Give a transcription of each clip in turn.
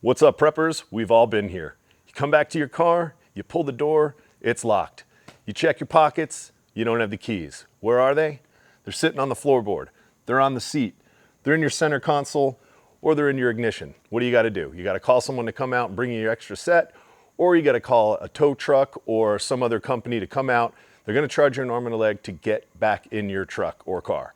What's up, preppers? We've all been here. You come back to your car, you pull the door, it's locked. You check your pockets, you don't have the keys. Where are they? They're sitting on the floorboard. They're on the seat. They're in your center console, or they're in your ignition. What do you gotta do? You gotta call someone to come out and bring you your extra set, or you gotta call a tow truck or some other company to come out. They're gonna charge you an arm and a leg to get back in your truck or car.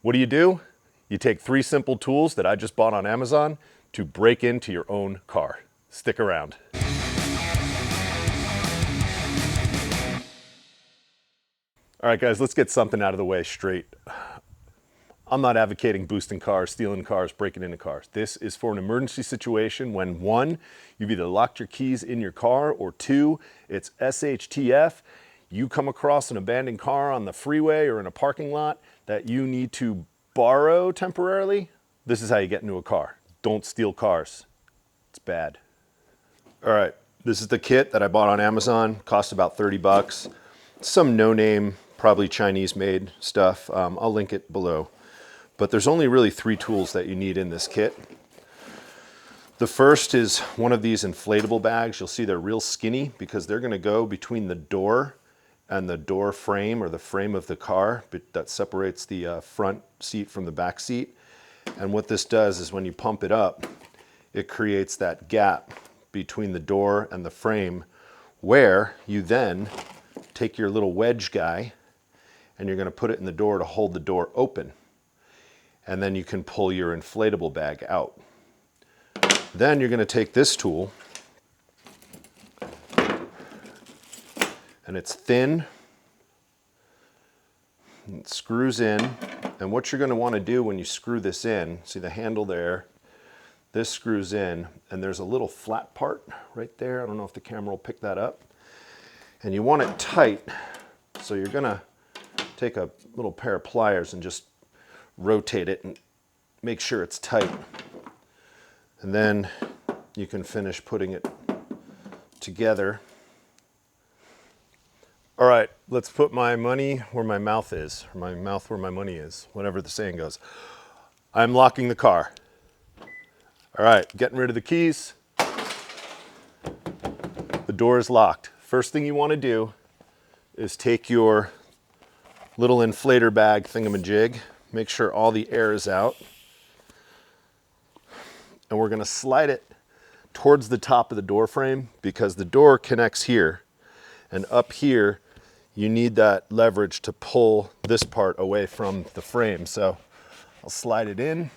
What do? You take 3 simple tools that I just bought on Amazon to break into your own car. Stick around. All right, guys, let's get something out of the way straight. I'm not advocating boosting cars, stealing cars, breaking into cars. This is for an emergency situation when 1, you've either locked your keys in your car, or 2, it's SHTF. You come across an abandoned car on the freeway or in a parking lot that you need to borrow temporarily. This is how you get into a car. Don't steal cars. It's bad. All right, this is the kit that I bought on Amazon. Cost about 30 bucks. Some no-name, probably Chinese-made stuff. I'll link it below. But there's only really 3 tools that you need in this kit. The first is one of these inflatable bags. You'll see they're real skinny because they're gonna go between the door and the door frame, or the frame of the car that separates the front seat from the back seat. And what this does is when you pump it up, it creates that gap between the door and the frame, where you then take your little wedge guy and you're going to put it in the door to hold the door open. And then you can pull your inflatable bag out. Then you're going to take this tool, and it's thin, it screws in. And what you're going to want to do when you screw this in, see the handle there, this screws in, and there's a little flat part right there. I don't know if the camera will pick that up. And you want it tight, so you're going to take a little pair of pliers and just rotate it and make sure it's tight. And then you can finish putting it together. All right, let's put my money where my mouth is, or my mouth where my money is, whatever the saying goes. I'm locking the car. All right, getting rid of the keys. The door is locked. First thing you want to do is take your little inflator bag thingamajig, make sure all the air is out, and we're going to slide it towards the top of the door frame, because the door connects here, and up here you need that leverage to pull this part away from the frame. So I'll slide it in,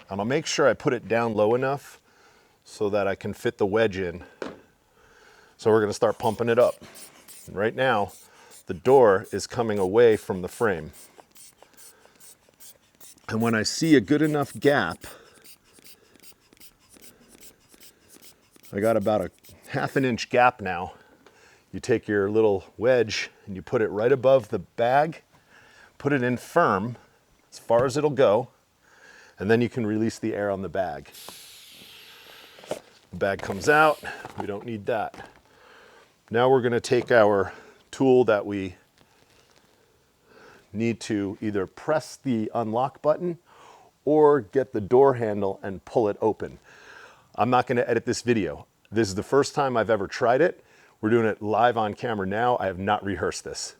and I'll make sure I put it down low enough so that I can fit the wedge in. So we're going to start pumping it up. And right now, the door is coming away from the frame. And when I see a good enough gap, I got about a 1/2 inch gap now. You take your little wedge and you put it right above the bag, put it in firm as far as it'll go, and then you can release the air on the bag. The bag comes out, we don't need that. Now we're going to take our tool that we need to either press the unlock button or get the door handle and pull it open. I'm not going to edit this video. This is the first time I've ever tried it. We're doing it live on camera now. I have not rehearsed this.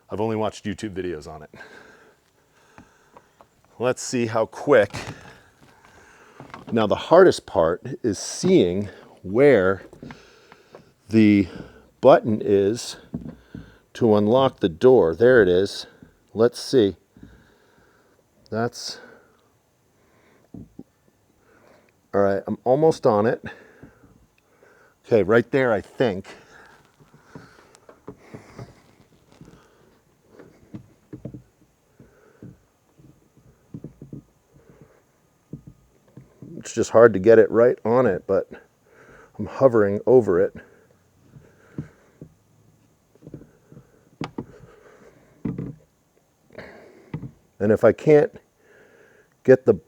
I've only watched YouTube videos on it. Let's see how quick. Now the hardest part is seeing where the button is to unlock the door. There it is. Let's see. That's all right. I'm almost on it. Okay, right there, I think. It's just hard to get it right on it, but I'm hovering over it. And if I can't get the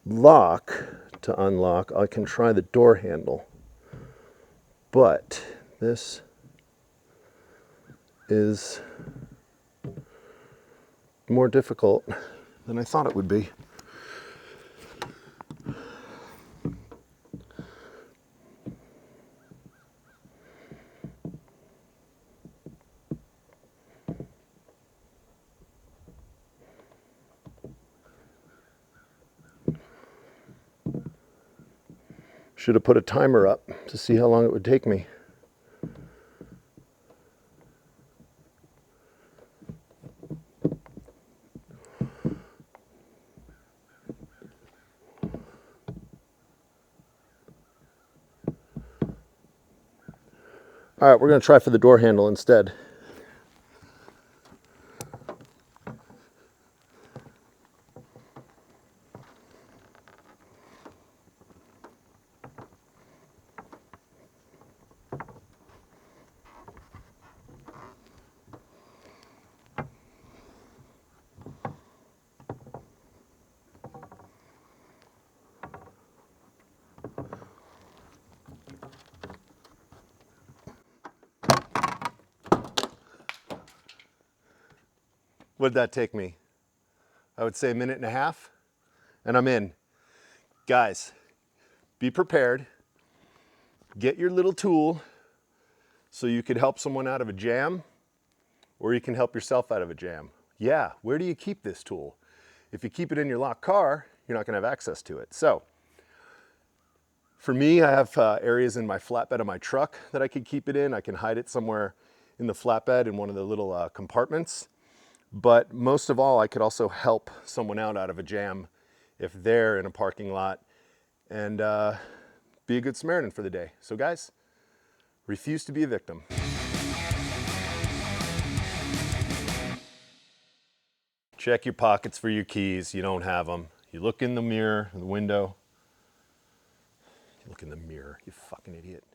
lock to unlock, I can try the door handle. But this is more difficult than I thought it would be. Should have put a timer up to see how long it would take me. All right, we're going to try for the door handle instead. What did that take me? I would say a minute and a half, and I'm in. Guys, be prepared. Get your little tool so you could help someone out of a jam, or you can help yourself out of a jam. Yeah, where do you keep this tool? If you keep it in your locked car, you're not going to have access to it. So, for me, I have areas in my flatbed of my truck that I could keep it in. I can hide it somewhere in the flatbed in one of the little compartments. But most of all, I could also help someone out of a jam if they're in a parking lot, and be a good Samaritan for the day. So guys, refuse to be a victim. Check your pockets for your keys. You don't have them. You look in the mirror, in the window. You look in the mirror, you fucking idiot.